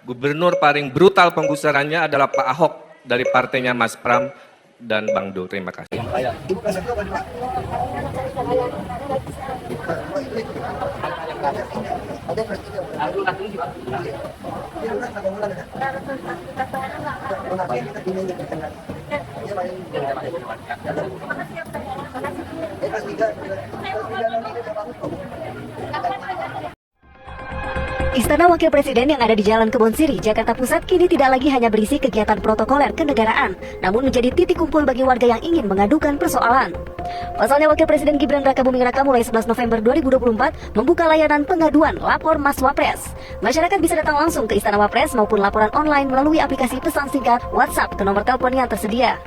Gubernur paling brutal penggusurannya adalah Pak Ahok dari partainya Mas Pram dan Bang Do. Terima kasih. Istana Wakil Presiden yang ada di Jalan Kebon Siri, Jakarta Pusat kini tidak lagi hanya berisi kegiatan protokoler kenegaraan, namun menjadi titik kumpul bagi warga yang ingin mengadukan persoalan. Pasalnya Wakil Presiden Gibran Rakabuming Raka mulai 11 November 2024 membuka layanan pengaduan lapor Mas Wapres. Masyarakat bisa datang langsung ke Istana Wapres maupun laporan online melalui aplikasi pesan singkat WhatsApp ke nomor telepon yang tersedia.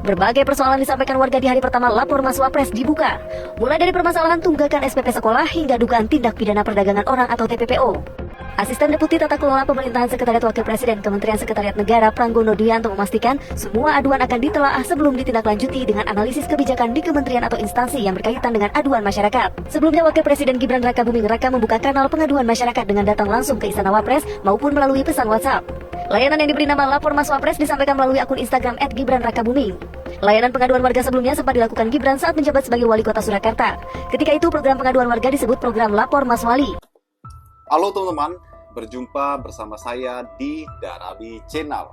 Berbagai persoalan disampaikan warga di hari pertama lapor Mas Wapres dibuka, mulai dari permasalahan tunggakan SPP sekolah hingga dugaan tindak pidana perdagangan orang atau TPPO. Asisten Deputi Tata Kelola Pemerintahan Sekretariat Wakil Presiden Kementerian Sekretariat Negara Pranggono Duyanto memastikan semua aduan akan ditelaah sebelum ditindaklanjuti dengan analisis kebijakan di kementerian atau instansi yang berkaitan dengan aduan masyarakat. Sebelumnya Wakil Presiden Gibran Rakabuming Raka membuka kanal pengaduan masyarakat dengan datang langsung ke Istana Wapres maupun melalui pesan WhatsApp. Layanan yang diberi nama Lapor Mas Wapres disampaikan melalui akun Instagram @gibranrakabuming. Layanan pengaduan warga sebelumnya sempat dilakukan Gibran saat menjabat sebagai Wali Kota Surakarta. Ketika itu program pengaduan warga disebut program Lapor Mas Wali. Halo teman-teman, berjumpa bersama saya di Darabi Channel.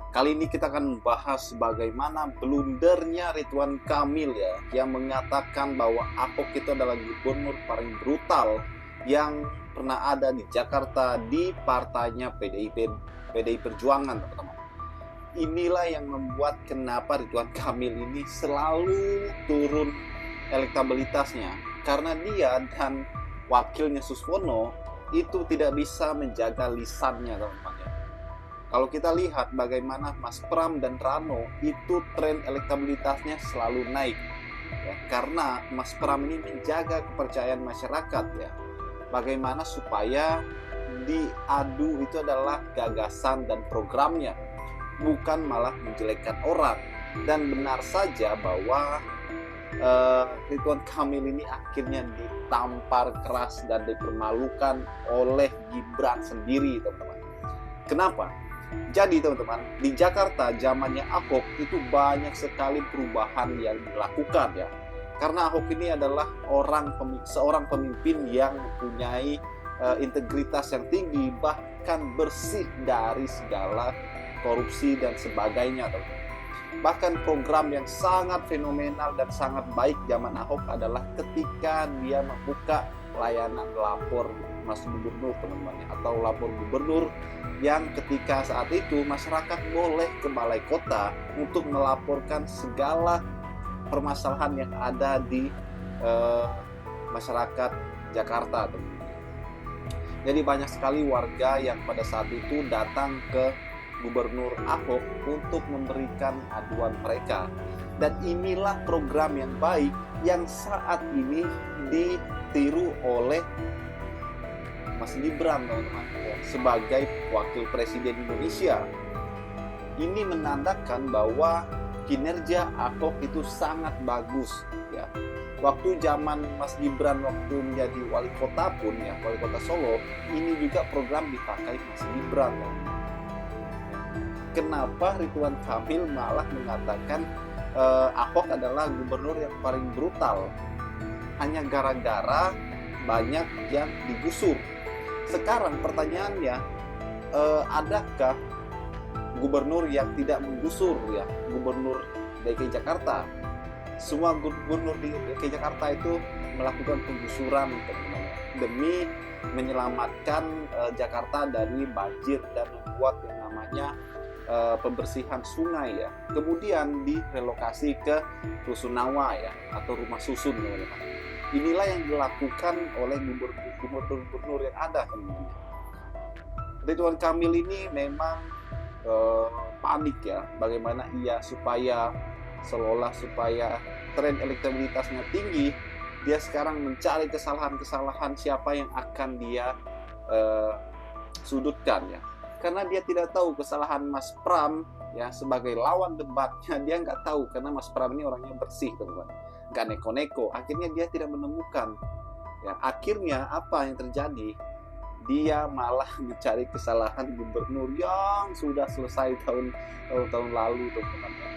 Kali ini kita akan membahas bagaimana blundernya Ridwan Kamil yang mengatakan bahwa Ahok itu adalah gubernur paling brutal yang pernah ada di Jakarta di partainya PDI Perjuangan, teman-teman. Inilah yang membuat kenapa Ridwan Kamil ini selalu turun elektabilitasnya, karena dia dan wakilnya Suswono itu tidak bisa menjaga lisannya, teman-teman. Kalau kita lihat bagaimana Mas Pram dan Rano itu tren elektabilitasnya selalu naik karena Mas Pram ini menjaga kepercayaan masyarakat bagaimana supaya diadu itu adalah gagasan dan programnya, bukan malah menjelekkan orang. Dan benar saja bahwa Ridwan Kamil ini akhirnya ditampar keras dan dipermalukan oleh Gibran sendiri, teman-teman. Kenapa? Jadi teman-teman, di Jakarta zamannya Ahok itu banyak sekali perubahan yang dilakukan karena Ahok ini adalah seorang pemimpin yang mempunyai integritas yang tinggi, bahkan bersih dari segala korupsi dan sebagainya, teman-teman. Bahkan program yang sangat fenomenal dan sangat baik zaman Ahok adalah ketika dia membuka layanan lapor Mas Gubernur, teman-teman, atau lapor gubernur, yang ketika saat itu masyarakat boleh ke balai kota untuk melaporkan segala permasalahan yang ada di masyarakat Jakarta, teman-teman. Jadi banyak sekali warga yang pada saat itu datang ke Gubernur Ahok untuk memberikan aduan mereka. Dan inilah program yang baik yang saat ini ditiru oleh Mas Gibran, teman-teman, sebagai Wakil Presiden Indonesia. Ini menandakan bahwa kinerja Ahok itu sangat bagus Waktu zaman Mas Gibran waktu menjadi wali kota pun wali kota Solo, ini juga program dipakai Mas Gibran. Kenapa Ridwan Kamil malah mengatakan Ahok adalah gubernur yang paling brutal? Hanya gara-gara banyak yang digusur. Sekarang pertanyaannya, adakah gubernur yang tidak menggusur gubernur DKI Jakarta? Semua gubernur di DKI Jakarta itu melakukan penggusuran demi menyelamatkan Jakarta dari banjir dan membuat yang namanya pembersihan sungai kemudian direlokasi ke Rusunawa atau rumah susun, teman-teman. Inilah yang dilakukan oleh gubernur yang ada, teman-teman. Ridwan Kamil ini memang panik bagaimana ia supaya tren elektabilitasnya tinggi. Dia sekarang mencari kesalahan-kesalahan siapa yang akan dia sudutkan karena dia tidak tahu kesalahan Mas Pram sebagai lawan debatnya. Dia nggak tahu karena Mas Pram ini orangnya bersih, teman-teman, nggak neko-neko. Akhirnya dia tidak menemukan akhirnya apa yang terjadi, dia malah mencari kesalahan gubernur yang sudah selesai tahun-tahun lalu, teman-teman.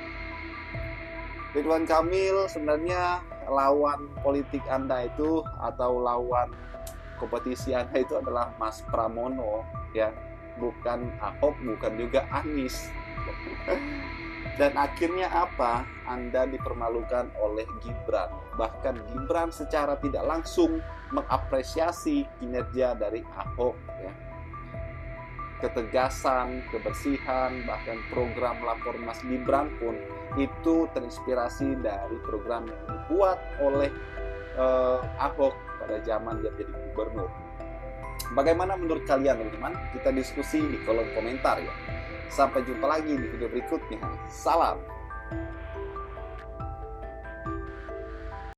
Ridwan Kamil sebenarnya lawan politik Anda itu, atau lawan kompetisi Anda itu adalah Mas Pramono, ya, bukan Ahok, bukan juga Anies. Dan akhirnya apa? Anda dipermalukan oleh Gibran. Bahkan Gibran secara tidak langsung mengapresiasi kinerja dari Ahok, ya. Ketegasan, kebersihan, bahkan program lapor Mas Gibran pun itu terinspirasi dari program yang dibuat oleh Ahok pada zaman dia jadi gubernur. Bagaimana menurut kalian, teman-teman? Kita diskusi di kolom komentar ya. Sampai jumpa lagi di video berikutnya. Salam.